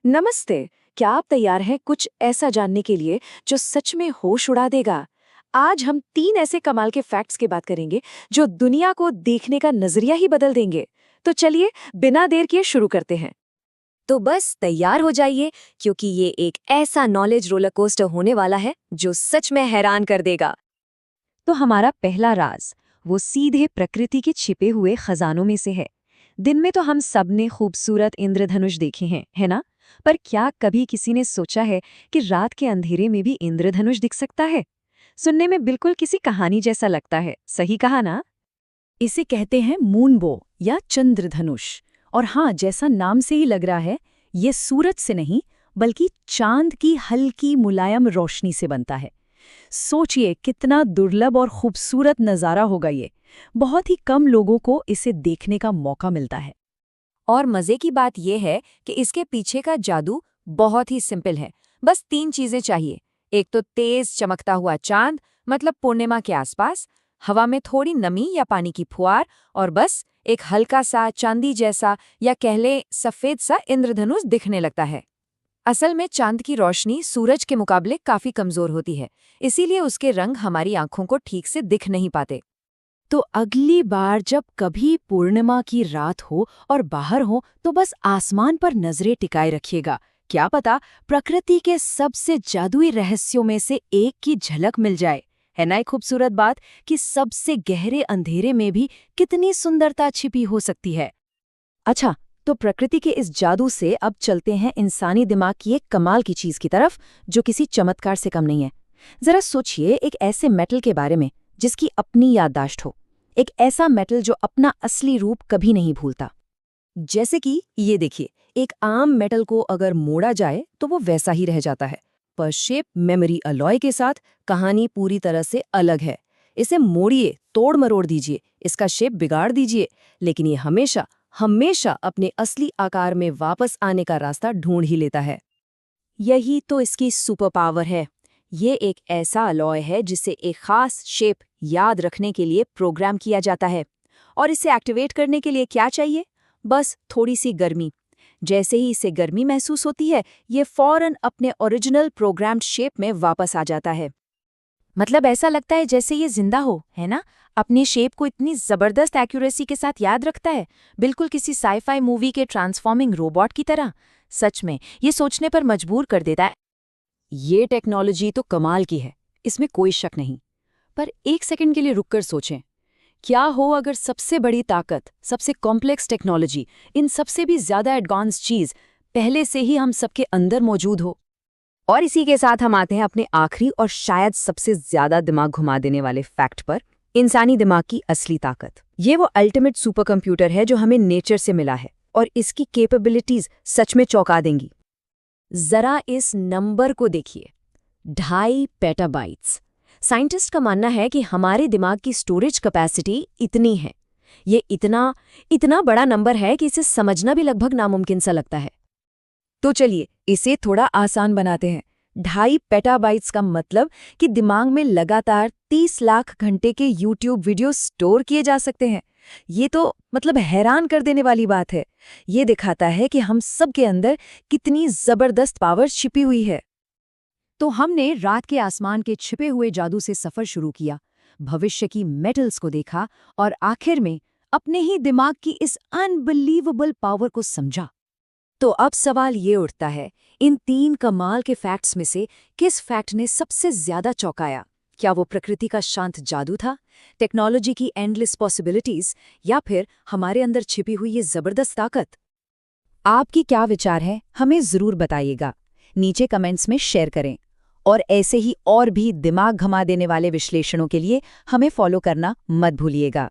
नमस्ते। क्या आप तैयार हैं कुछ ऐसा जानने के लिए जो सच में होश उड़ा देगा? आज हम 3 ऐसे कमाल के फैक्ट्स की बात करेंगे जो दुनिया को देखने का नजरिया ही बदल देंगे। तो चलिए बिना देर किए शुरू करते हैं। तो बस तैयार हो जाइए क्योंकि ये एक ऐसा नॉलेज रोलर कोस्टर होने वाला है जो सच में हैरान कर देगा। तो हमारा पहला राज वो सीधे प्रकृति के छिपे हुए खजानों में से है। दिन में तो हम सब ने खूबसूरत इंद्रधनुष देखे हैं, है ना? पर क्या कभी किसी ने सोचा है कि रात के अंधेरे में भी इंद्रधनुष दिख सकता है? सुनने में बिल्कुल किसी कहानी जैसा लगता है, सही कहा ना? इसे कहते हैं मूनबो या चंद्रधनुष। और हाँ, जैसा नाम से ही लग रहा है, ये सूरज से नहीं बल्कि चांद की हल्की मुलायम रोशनी से बनता है। सोचिए कितना दुर्लभ और खूबसूरत नज़ारा होगा ये। बहुत ही कम लोगों को इसे देखने का मौका मिलता है। और मजे की बात यह है कि इसके पीछे का जादू बहुत ही सिंपल है। बस 3 चीजें चाहिए। एक तो तेज चमकता हुआ चांद, मतलब पूर्णिमा के आसपास, हवा में थोड़ी नमी या पानी की फुहार, और बस एक हल्का सा चांदी जैसा या कह ले सफेद सा इंद्रधनुष दिखने लगता है। असल में चांद की रोशनी सूरज के मुकाबले काफी कमजोर होती है, इसीलिए उसके रंग हमारी आंखों को ठीक से दिख नहीं पाते। तो अगली बार जब कभी पूर्णिमा की रात हो और बाहर हो तो बस आसमान पर नजरें टिकाए रखिएगा। क्या पता प्रकृति के सबसे जादुई रहस्यों में से एक की झलक मिल जाए। है ना एक खूबसूरत बात कि सबसे गहरे अंधेरे में भी कितनी सुंदरता छिपी हो सकती है। अच्छा, तो प्रकृति के इस जादू से अब चलते हैं इंसानी दिमाग की एक कमाल की चीज की तरफ, जो किसी चमत्कार से कम नहीं है। जरा सोचिए एक ऐसे मेटल के बारे में जिसकी अपनी याददाश्त हो, एक ऐसा मेटल जो अपना असली रूप कभी नहीं भूलता। जैसे कि ये देखिए, एक आम मेटल को अगर मोड़ा जाए तो वो वैसा ही रह जाता है, पर शेप मेमोरी अलॉय के साथ कहानी पूरी तरह से अलग है। इसे मोड़िए, तोड़ मरोड़ दीजिए, इसका शेप बिगाड़ दीजिए, लेकिन ये हमेशा हमेशा अपने असली आकार में वापस आने का रास्ता ढूंढ ही लेता है। यही तो इसकी सुपर पावर है। ये एक ऐसा अलॉय है जिसे एक खास शेप याद रखने के लिए प्रोग्राम किया जाता है, और इसे एक्टिवेट करने के लिए क्या चाहिए? बस थोड़ी सी गर्मी। जैसे ही इसे गर्मी महसूस होती है, ये फौरन अपने ओरिजिनल प्रोग्राम्ड शेप में वापस आ जाता है। मतलब ऐसा लगता है जैसे ये जिंदा हो, है ना? अपनी शेप को इतनी जबरदस्त एक्यूरेसी के साथ याद रखता है, बिल्कुल किसी साईफाई मूवी के ट्रांसफॉर्मिंग रोबोट की तरह। सच में ये सोचने पर मजबूर कर देता है। ये टेक्नोलॉजी तो कमाल की है, इसमें कोई शक नहीं। पर एक सेकंड के लिए रुककर सोचें, क्या हो अगर सबसे बड़ी ताकत, सबसे कॉम्प्लेक्स टेक्नोलॉजी, इन सबसे भी ज्यादा एडवांस चीज पहले से ही हम सबके अंदर मौजूद हो? और इसी के साथ हम आते हैं अपने आखिरी और शायद सबसे ज्यादा दिमाग घुमा देने वाले फैक्ट पर, इंसानी दिमाग की असली ताकत। ये वो अल्टीमेट सुपर कंप्यूटर है जो हमें नेचर से मिला है, और इसकी कैपेबिलिटीज सच में चौंका देंगी। जरा इस नंबर को देखिए, 2.5 पेटाबाइट्स। साइंटिस्ट का मानना है कि हमारे दिमाग की स्टोरेज कैपेसिटी इतनी है। ये इतना बड़ा नंबर है कि इसे समझना भी लगभग नामुमकिन सा लगता है। तो चलिए इसे थोड़ा आसान बनाते हैं। 2.5 पेटाबाइट्स का मतलब कि दिमाग में लगातार 30 लाख घंटे के YouTube वीडियो स्टोर किए जा सकते हैं। ये तो मतलब हैरान कर देने वाली बात है। ये दिखाता है कि हम सब के अंदर कितनी जबरदस्त पावर छिपी हुई है। तो हमने रात के आसमान के छिपे हुए जादू से सफर शुरू किया, भविष्य की मेटल्स को देखा, और आखिर में अपने ही दिमाग की इस अनबिलीवेबल पावर को समझा। तो अब सवाल ये उठता है, इन 3 कमाल के फैक्ट्स में से किस फैक्ट ने सबसे ज्यादा चौंकाया? क्या वो प्रकृति का शांत जादू था, टेक्नोलॉजी की एंडलेस पॉसिबिलिटीज, या फिर हमारे अंदर छिपी हुई ये जबरदस्त ताकत? आपकी क्या विचार है, हमें जरूर बताइएगा। नीचे कमेंट्स में शेयर करें, और ऐसे ही और भी दिमाग घुमा देने वाले विश्लेषणों के लिए हमें फॉलो करना मत भूलिएगा।